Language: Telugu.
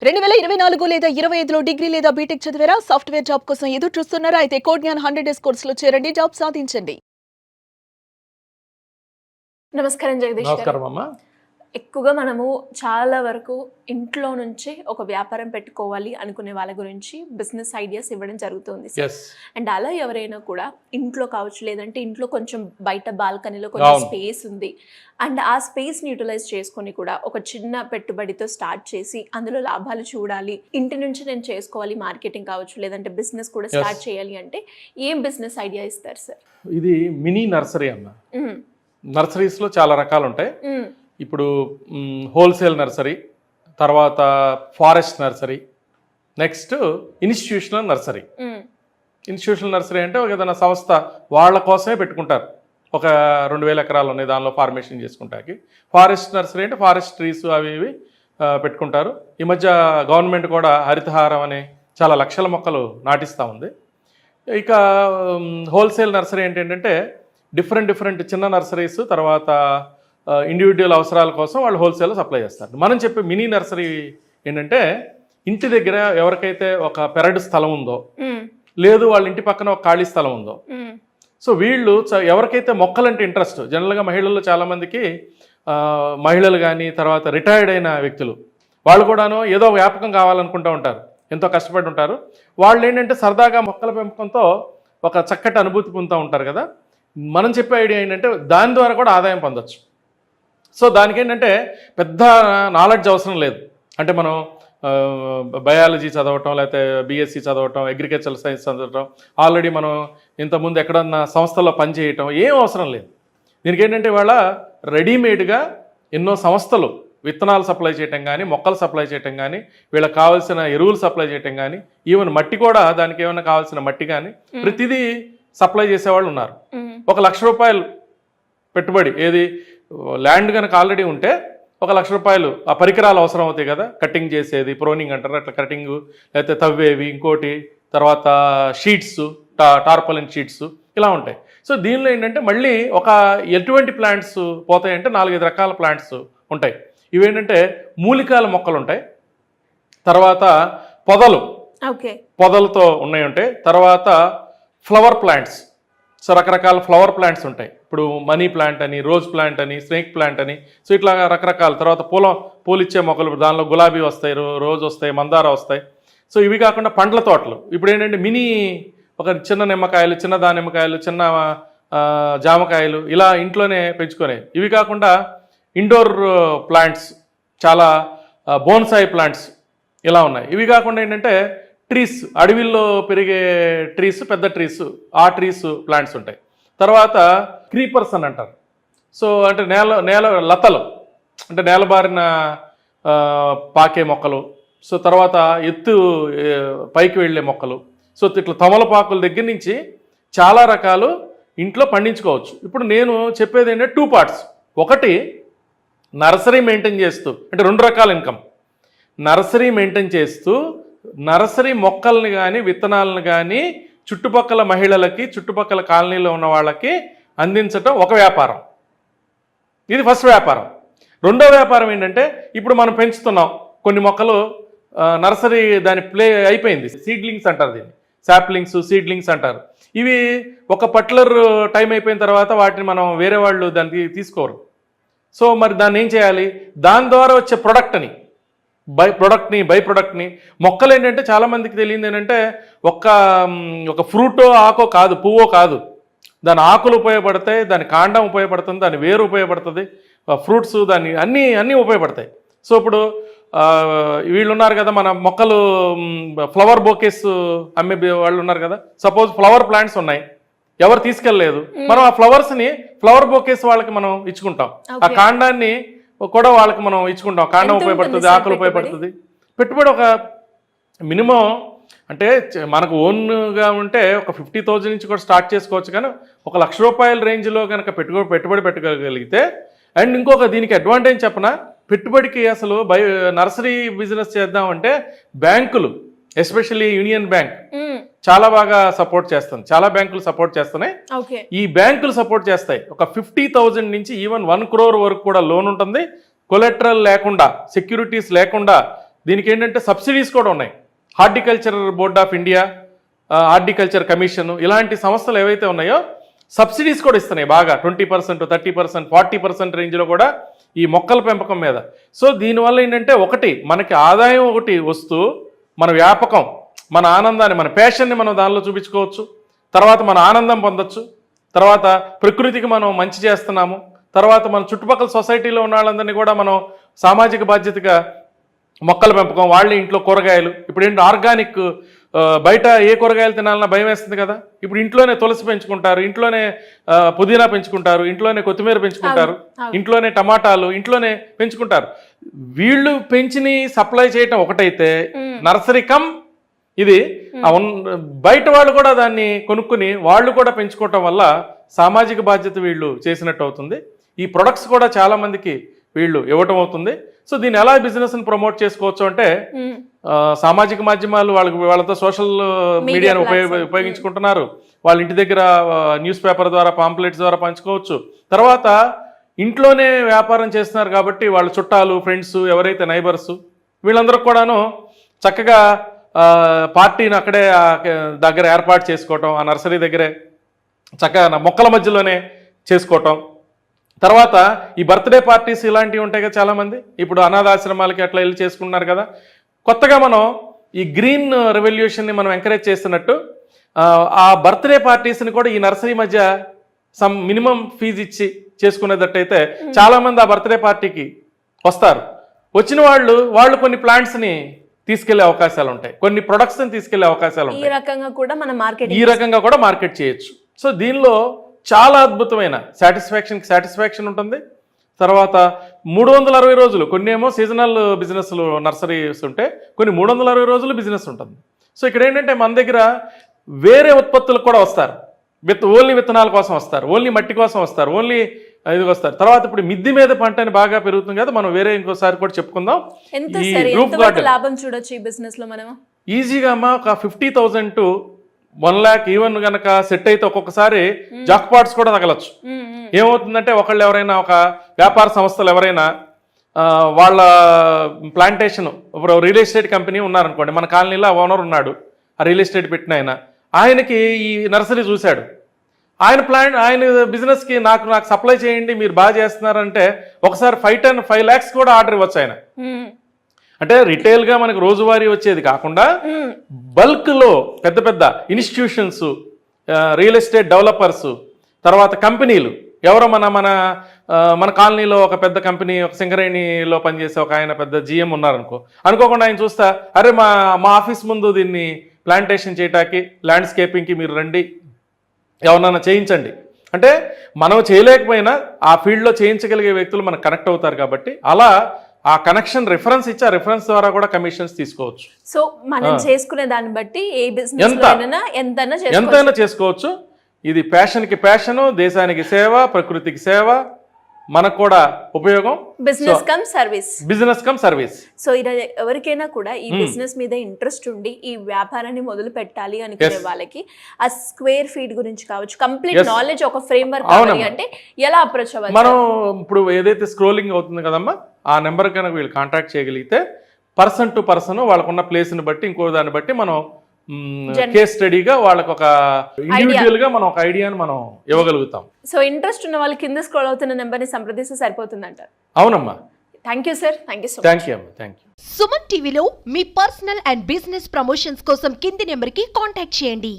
2024 లేదా 25లో డిగ్రీ లేదా బీటెక్ చదివారా? సాఫ్ట్‌వేర్ జాబ్ కోసం ఎదురు చూస్తున్నారా? అయితే కోడ్ జ్ఞాన్ 100 డేస్ కోర్సులో చేరండి, జాబ్ సాధించండి. నమస్కారం జగదీష్ గారు. నమస్కారం అమ్మా. ఎక్కువగా మనము చాలా వరకు ఇంట్లో నుంచే ఒక వ్యాపారం పెట్టుకోవాలి అనుకునే వాళ్ళ గురించి బిజినెస్ ఐడియాస్ ఇవ్వడం జరుగుతుంది సార్. ఎస్ అండ్ అలా ఎవరైనా కూడా ఇంట్లో కావచ్చు, లేదంటే ఇంట్లో కొంచెం బయట బాల్కనీలో కొంచెం అవును. స్పేస్ ఉంది అండ్ ఆ స్పేస్ని యూటిలైజ్ చేసుకొని కూడా ఒక చిన్న పెట్టుబడితో స్టార్ట్ చేసి అందులో లాభాలు చూడాలి, ఇంటి నుంచి నేను చేసుకోవాలి, మార్కెటింగ్ కావచ్చు, లేదంటే బిజినెస్ కూడా స్టార్ట్ చేయాలి అంటే ఏం బిజినెస్ ఐడియా ఇస్తారు సార్? ఇది మినీ నర్సరీ అమ్మ. నర్సరీస్లో చాలా రకాలు ఉంటాయి. ఇప్పుడు హోల్సేల్ నర్సరీ, తర్వాత forest nursery, next institutional nursery. Institutional nursery అంటే ఒక ఏదైనా సంస్థ వాళ్ళ కోసమే పెట్టుకుంటారు. ఒక 2000 ఎకరాలు ఉన్నాయి, దానిలో ఫార్మేషన్ చేసుకుంటాకి. ఫారెస్ట్ నర్సరీ అంటే ఫారెస్ట్ ట్రీస్ అవి ఇవి పెట్టుకుంటారు. ఈ మధ్య గవర్నమెంట్ కూడా హరితహారం అనే చాలా లక్షల మొక్కలు నాటిస్తూ ఉంది. ఇక హోల్సేల్ నర్సరీ ఏంటంటే డిఫరెంట్ చిన్న నర్సరీస్, తర్వాత ఇండివిజువల్ అవసరాల కోసం వాళ్ళు హోల్సేల్లో సప్లై చేస్తారు. మనం చెప్పే మినీ నర్సరీ ఏంటంటే ఇంటి దగ్గర ఎవరికైతే ఒక పెరడు స్థలం ఉందో, లేదు వాళ్ళ ఇంటి పక్కన ఒక ఖాళీ స్థలం ఉందో, సో వీళ్ళు ఎవరికైతే మొక్కలంటే ఇంట్రెస్ట్, జనరల్గా మహిళల్లో చాలామందికి మహిళలు కానీ తర్వాత రిటైర్డ్ అయిన వ్యక్తులు వాళ్ళు కూడాను ఏదో వ్యాపకం కావాలనుకుంటూ ఉంటారు, ఎంతో కష్టపడి ఉంటారు. వాళ్ళు ఏంటంటే సరదాగా మొక్కల పెంపకంతో ఒక చక్కటి అనుభూతి పొందుతూ ఉంటారు కదా. మనం చెప్పే ఐడియా ఏంటంటే దాని ద్వారా కూడా ఆదాయం పొందొచ్చు. సో దానికి ఏంటంటే పెద్ద నాలెడ్జ్ అవసరం లేదు. అంటే మనం బయాలజీ చదవటం, లేకపోతే బీఎస్సీ చదవటం, అగ్రికల్చర్ సైన్స్ చదవటం, ఆల్రెడీ మనం ఇంతకుముందు ఎక్కడన్నా సంస్థల్లో పనిచేయటం ఏం అవసరం లేదు. దీనికి ఏంటంటే ఇవాళ రెడీమేడ్గా ఎన్నో సంస్థలు విత్తనాలు సప్లై చేయటం కానీ, మొక్కలు సప్లై చేయటం కానీ, వీళ్ళకి కావాల్సిన ఎరువులు సప్లై చేయటం కానీ, ఈవెన్ మట్టి కూడా దానికి ఏమైనా కావాల్సిన మట్టి కానీ ప్రతిదీ సప్లై చేసేవాళ్ళు ఉన్నారు. ₹1,00,000 పెట్టుబడి, ఏది ల్యాండ్ కనుక ఆల్రెడీ ఉంటే ₹1,00,000 ఆ పరికరాలు అవసరం అవుతాయి కదా, కటింగ్ చేసేది, ప్రోనింగ్ అంటారు, అట్లా కటింగ్, లేకపోతే తవ్వేవి, ఇంకోటి, తర్వాత షీట్స్, టార్పలిన్ షీట్స్ ఇలా ఉంటాయి. సో దీనిలో ఏంటంటే మళ్ళీ ఒక ఎటువంటి ప్లాంట్స్ పోతాయంటే 4-5 రకాల ప్లాంట్స్ ఉంటాయి. ఇవేంటంటే మూలికాల మొక్కలు ఉంటాయి, తర్వాత పొదలతో ఉన్నాయి ఉంటాయి, తర్వాత ఫ్లవర్ ప్లాంట్స్. సో రకరకాల ఫ్లవర్ ప్లాంట్స్ ఉంటాయి. ఇప్పుడు మనీ ప్లాంట్ అని, రోజ్ ప్లాంట్ అని, స్నేక్ ప్లాంట్ అని, సో ఇట్లా రకరకాల. తర్వాత పూలిచ్చే మొక్కలు, దానిలో గులాబీ వస్తాయి, రోజ్ వస్తాయి, మందార వస్తాయి. సో ఇవి కాకుండా పండ్ల తోటలు. ఇప్పుడు ఏంటంటే మినీ ఒక చిన్న నిమ్మకాయలు, చిన్న దానిమ్మకాయలు, చిన్న జామకాయలు ఇలా ఇంట్లోనే పెంచుకునే. ఇవి కాకుండా ఇండోర్ ప్లాంట్స్, చాలా బోన్సాయి ప్లాంట్స్ ఇలా ఉన్నాయి. ఇవి కాకుండా ఏంటంటే ట్రీస్, అడవిల్లో పెరిగే ట్రీస్, పెద్ద ట్రీస్, ఆ ట్రీస్ ప్లాంట్స్ ఉంటాయి. తర్వాత క్రీపర్స్ అని అంటారు. సో అంటే నేల లతలు, అంటే నేలబారిన పాకే మొక్కలు. సో తర్వాత ఎత్తు పైకి వెళ్ళే మొక్కలు. సో ఇట్లా తమలపాకుల దగ్గర నుంచి చాలా రకాలు ఇంట్లో పండించుకోవచ్చు. ఇప్పుడు నేను చెప్పేది ఏంటంటే 2 పార్ట్స్. ఒకటి నర్సరీ మెయింటైన్ చేస్తూ, అంటే 2 రకాల ఇన్కమ్. నర్సరీ మెయింటైన్ చేస్తూ నర్సరీ మొక్కల్ని కానీ విత్తనాలను కానీ చుట్టుపక్కల మహిళలకి, చుట్టుపక్కల కాలనీలో ఉన్న వాళ్ళకి అందించటం ఒక వ్యాపారం. ఇది ఫస్ట్ వ్యాపారం. రెండో వ్యాపారం ఏంటంటే ఇప్పుడు మనం పెంచుతున్నాం కొన్ని మొక్కలు, నర్సరీ దాని ప్లే అయిపోయింది, సీడ్లింగ్స్ అంటారు దీన్ని, శాప్లింగ్స్, సీడ్లింగ్స్ అంటారు. ఇవి ఒక పర్టికులర్ టైం అయిపోయిన తర్వాత వాటిని మనం వేరే వాళ్ళు దాన్ని తీసుకోరు. సో మరి దాన్ని ఏం చేయాలి? దాని ద్వారా వచ్చే బై ప్రొడక్ట్ని మొక్కలు ఏంటంటే చాలామందికి తెలియదు ఏంటంటే ఒక ఫ్రూటో, ఆకో కాదు, పువ్వో కాదు, దాని ఆకులు ఉపయోగపడతాయి, దాని కాండం ఉపయోగపడుతుంది, దాని వేరు ఉపయోగపడుతుంది, ఫ్రూట్స్ దాన్ని అన్నీ ఉపయోగపడతాయి. సో ఇప్పుడు వీళ్ళు ఉన్నారు కదా, మన మొక్కలు ఫ్లవర్ బొకేస్ అమ్మే వాళ్ళు ఉన్నారు కదా. సపోజ్ ఫ్లవర్ ప్లాంట్స్ ఉన్నాయి, ఎవరు తీసుకెళ్ళలేదు, మనం ఆ ఫ్లవర్ బొకేస్ వాళ్ళకి మనం ఇచ్చుకుంటాం. ఆ కాండాన్ని కూడా వాళ్ళకి మనం ఇచ్చుకుంటాం. కాండం ఉపయోగపడుతుంది, ఆకులు ఉపయోగపడుతుంది. పెట్టుబడి ఒక మినిమం అంటే మనకు ఓన్గా ఉంటే ఒక 50,000 నుంచి కూడా స్టార్ట్ చేసుకోవచ్చు. కానీ ₹1,00,000 రేంజ్లో కనుక పెట్టుబడి పెట్టగలిగితే, అండ్ ఇంకొక దీనికి అడ్వాంటేజ్ చెప్పనా, పెట్టుబడికి అసలు నర్సరీ బిజినెస్ చేద్దామంటే బ్యాంకులు, ఎస్పెషల్లీ యూనియన్ బ్యాంక్ చాలా బాగా సపోర్ట్ చేస్తుంది. చాలా బ్యాంకులు సపోర్ట్ చేస్తున్నాయి. ఈ బ్యాంకులు సపోర్ట్ చేస్తాయి. ఒక 50,000 నుంచి ఈవెన్ 1 crore వరకు కూడా లోన్ ఉంటుంది. కొలెటరల్ లేకుండా, సెక్యూరిటీస్ లేకుండా దీనికి ఏంటంటే సబ్సిడీస్ కూడా ఉన్నాయి. Horticulture board of India, horticulture commission ఇలాంటి సంస్థలు ఏవైతే ఉన్నాయో సబ్సిడీస్ కూడా ఇస్తున్నాయి బాగా 20%, 30%, 40% రేంజ్లో కూడా ఈ మొక్కల పెంపకం మీద. సో దీనివల్ల ఏంటంటే ఒకటి మనకి ఆదాయం ఒకటి వస్తూ మన వ్యాపకం, మన ఆనందాన్ని, మన ప్యాషన్ని మనం దానిలో చూపించుకోవచ్చు. తర్వాత మన ఆనందం పొందొచ్చు. తర్వాత ప్రకృతికి మనం మంచి చేస్తున్నాము. తర్వాత మన చుట్టుపక్కల సొసైటీలో ఉన్న వాళ్ళందరినీ కూడా మనం సామాజిక బాధ్యతగా మొక్కల పెంపకం, వాళ్ళ ఇంట్లో కూరగాయలు. ఇప్పుడు ఏంటి ఆర్గానిక్, బయట ఏ కూరగాయలు తినాలన్నా భయం వేస్తుంది కదా. ఇప్పుడు ఇంట్లోనే తులసి పెంచుకుంటారు, ఇంట్లోనే పుదీనా పెంచుకుంటారు, ఇంట్లోనే కొత్తిమీర పెంచుకుంటారు, ఇంట్లోనే టమాటాలు ఇంట్లోనే పెంచుకుంటారు. వీళ్ళు పెంచిని సప్లై చేయటం ఒకటైతే నర్సరీ కమ్ ఇది బయట వాళ్ళు కూడా దాన్ని కొనుక్కుని వాళ్ళు కూడా పెంచుకోవటం వల్ల సామాజిక బాధ్యత వీళ్ళు చేసినట్టు అవుతుంది. ఈ ప్రొడక్ట్స్ కూడా చాలా మందికి వీళ్ళు ఇవ్వటం అవుతుంది. సో దీన్ని ఎలా బిజినెస్ని ప్రమోట్ చేసుకోవచ్చు అంటే సామాజిక మాధ్యమాలు వాళ్ళతో సోషల్ మీడియాను ఉపయోగించుకుంటున్నారు. వాళ్ళ ఇంటి దగ్గర న్యూస్ పేపర్ ద్వారా, పాంప్లెట్స్ ద్వారా పంచుకోవచ్చు. తర్వాత ఇంట్లోనే వ్యాపారం చేస్తున్నారు కాబట్టి వాళ్ళ చుట్టాలు, ఫ్రెండ్స్, ఎవరైతే నైబర్స్ వీళ్ళందరూ కూడాను చక్కగా పార్టీని అక్కడే దగ్గర ఏర్పాటు చేసుకోవటం, ఆ నర్సరీ దగ్గరే చక్కగా మొక్కల మధ్యలోనే చేసుకోవటం. తర్వాత ఈ బర్త్డే పార్టీస్ ఇలాంటివి ఉంటాయి కదా చాలామంది. ఇప్పుడు అనాథాశ్రమాలకి అట్లా వెళ్ళి చేసుకుంటున్నారు కదా. కొత్తగా మనం ఈ గ్రీన్ రెవల్యూషన్ని మనం ఎంకరేజ్ చేస్తున్నట్టు ఆ బర్త్డే పార్టీస్ని కూడా ఈ నర్సరీ మధ్య సమ్ మినిమం ఫీజు ఇచ్చి చేసుకునేటట్టయితే చాలామంది ఆ బర్త్డే పార్టీకి వస్తారు. వచ్చిన వాళ్ళు కొన్ని ప్లాంట్స్ని తీసుకెళ్లే అవకాశాలు ఉంటాయి, కొన్ని ప్రొడక్ట్స్ని తీసుకెళ్లే అవకాశాలు ఉంటాయి. ఈ రకంగా కూడా మార్కెట్ చేయొచ్చు. సో దీనిలో చాలా అద్భుతమైన సాటిస్ఫాక్షన్ ఉంటుంది. తర్వాత 360 రోజులు, కొన్ని ఏమో సీజనల్ బిజినెస్లు నర్సరీస్ ఉంటే, కొన్ని 360 రోజులు బిజినెస్ ఉంటుంది. సో ఇక్కడ ఏంటంటే మన దగ్గర వేరే ఉత్పత్తులకు కూడా వస్తారు. ఓన్లీ విత్తనాల కోసం వస్తారు, ఓన్లీ మట్టి కోసం వస్తారు, ఓన్లీ ఇది వస్తారు. తర్వాత ఇప్పుడు మిద్ది మీద పంట అని బాగా పెరుగుతుంది కదా, మనం వేరే ఇంకోసారి కూడా చెప్పుకుందాం. లాభం చూడొచ్చు ఈ బిజినెస్ లో మనం ఈజీగా అమ్మా ఒక 50,000 to 1 lakh ఈవెన్ కనుక సెట్ అయితే ఒక్కొక్కసారి జాక్ పాట్స్ కూడా తగలచ్చు. ఏమవుతుందంటే ఒకళ్ళు ఎవరైనా ఒక వ్యాపార సంస్థలు ఎవరైనా వాళ్ళ ప్లాంటేషన్, ఇప్పుడు రియల్ ఎస్టేట్ కంపెనీ ఉన్నారనుకోండి, మన కాలనీలో ఓనర్ ఉన్నాడు, ఆ రియల్ ఎస్టేట్ పెట్టిన ఆయనకి ఈ నర్సరీ చూశాడు. ఆయన బిజినెస్కి నాకు సప్లై చేయండి, మీరు బాగా చేస్తున్నారంటే ఒకసారి 5 lakhs కూడా ఆర్డర్ ఇవ్వచ్చు ఆయన. అంటే రిటైల్గా మనకు రోజువారీ వచ్చేది కాకుండా బల్క్లో పెద్ద ఇన్స్టిట్యూషన్స్, రియల్ ఎస్టేట్ డెవలపర్స్, తర్వాత కంపెనీలు, ఎవరో మన కాలనీలో ఒక పెద్ద కంపెనీ, ఒక సింగరేణిలో పనిచేసే ఒక ఆయన పెద్ద GM అనుకోకుండా ఆయన చూస్తా, అరే మా ఆఫీస్ ముందు దీన్ని ప్లాంటేషన్ చేయటానికి, ల్యాండ్స్కేపింగ్కి మీరు రండి, ఎవరన్నా చేయించండి అంటే మనం చేయలేకపోయినా ఆ ఫీల్డ్లో చేయించగలిగే వ్యక్తులు మనకు కనెక్ట్ అవుతారు. కాబట్టి అలా ఆ కనెక్షన్ రిఫరెన్స్ ఇచ్చి ఆ రిఫరెన్స్ ద్వారా కూడా కమిషన్స్ తీసుకోవచ్చు. సో మనం చేసుకునే దాన్ని బట్టి ఏ బిజినెస్ ఎంతైనా చేసుకోవచ్చు. ఇది ప్యాషన్కి ప్యాషను, దేశానికి సేవ, ప్రకృతికి సేవ, మనకు కూడా ఉపయోగం. Business come service. సో ఎవరికైనా కూడా ఈ బిజినెస్ మీద ఇంట్రెస్ట్ ఉండి ఈ వ్యాపారాన్ని మొదలు పెట్టాలి అనుకునే వాళ్ళకి ఆ స్క్వేర్ ఫీట్ గురించి కావచ్చు, కంప్లీట్ నాలెడ్జ్, ఒక ఫ్రేమ్ వర్క్ కావాలి అంటే ఎలా అప్రోచ్ అవ్వాలి? మనం ఇప్పుడు ఏదైతే స్క్రోలింగ్ అవుతుంది కదమ్మా, ఆ నెంబర్ కనుక వీళ్ళు కాంటాక్ట్ చేయగలిగితే పర్సన్ టు పర్సన్ వాళ్ళకున్న ప్లేస్ని బట్టి, ఇంకో దాన్ని బట్టి మనం కేస్ స్టడీగా వాళ్ళకి ఒక ఇండివిజువల్ గా మనం ఒక ఐడియాని మనం ఇవ్వగలుగుతాం. సో ఇంట్రెస్ట్ ఉన్న వాళ్ళు కింద స్క్రోల్ అవుతున్న నెంబర్ని సంప్రదిస్తే సరిపోతుందంటారు. అవునమ్మా. Thank you sir. Thank you so much. Thank you. Suman టీవీలో మీ పర్సనల్ అండ్ బిజినెస్ ప్రమోషన్స్ కోసం కింది నెంబర్కి కాంటాక్ట్ చేయండి.